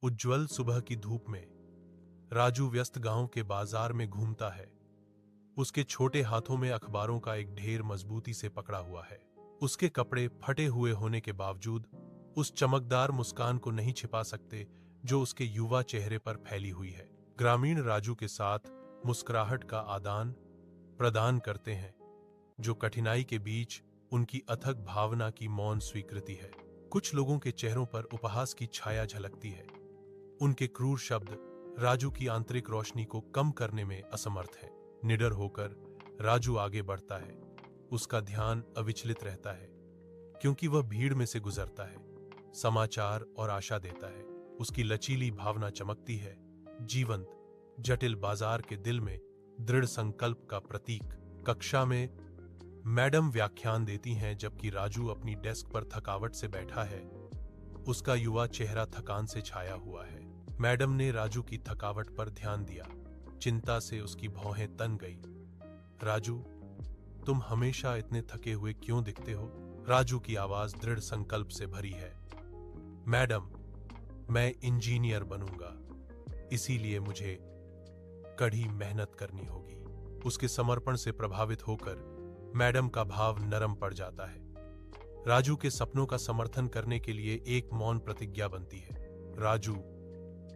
उज्ज्वल सुबह की धूप में राजू व्यस्त गांव के बाजार में घूमता है। उसके छोटे हाथों में अखबारों का एक ढेर मजबूती से पकड़ा हुआ है। उसके कपड़े फटे हुए होने के बावजूद उस चमकदार मुस्कान को नहीं छिपा सकते जो उसके युवा चेहरे पर फैली हुई है। ग्रामीण राजू के साथ मुस्कुराहट का आदान प्रदान करते हैं, जो कठिनाई के बीच उनकी अथक भावना की मौन स्वीकृति है। कुछ लोगों के चेहरों पर उपहास की छाया झलकती है। उनके क्रूर शब्द राजू की आंतरिक रोशनी को कम करने में असमर्थ हैं। निडर होकर राजू आगे बढ़ता है। उसका ध्यान अविचलित रहता है, क्योंकि वह भीड़ में से गुजरता है, समाचार और आशा देता है। उसकी लचीली भावना चमकती है, जीवंत, जटिल बाजार के दिल में दृढ़ संकल्प का प्रतीक। कक्षा में मैडम व्याख्यान देती हैं, जबकि राजू अपनी डेस्क पर थकावट से बैठा है। उसका युवा चेहरा थकान से छाया हुआ है। मैडम ने राजू की थकावट पर ध्यान दिया। चिंता से उसकी भौहें तन गई। राजू, तुम हमेशा इतने थके हुए क्यों दिखते हो? राजू की आवाज दृढ़ संकल्प से भरी है। मैडम, मैं इंजीनियर बनूंगा, इसीलिए मुझे कड़ी मेहनत करनी होगी। उसके समर्पण से प्रभावित होकर मैडम का भाव नरम पड़ जाता है। राजू के सपनों का समर्थन करने के लिए एक मौन प्रतिज्ञा बनती है। राजू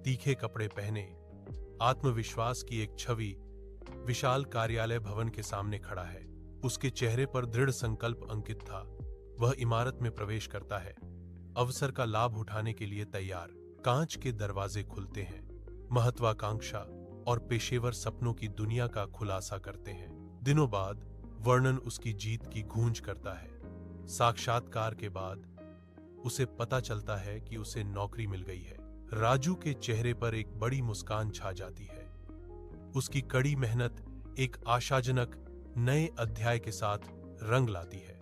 तीखे कपड़े पहने, आत्मविश्वास की एक छवि विशाल कार्यालय भवन के सामने खड़ा है। उसके चेहरे पर दृढ़ संकल्प अंकित था। वह इमारत में प्रवेश करता है, अवसर का लाभ उठाने के लिए तैयार। कांच के दरवाजे खुलते हैं, महत्वाकांक्षा और पेशेवर सपनों की दुनिया का खुलासा करते हैं। दिनों बाद वर्णन उसकी जीत की गूंज करता है। साक्षात्कार के बाद उसे पता चलता है कि उसे नौकरी मिल गई है। राजू के चेहरे पर एक बड़ी मुस्कान छा जाती है। उसकी कड़ी मेहनत एक आशाजनक नए अध्याय के साथ रंग लाती है।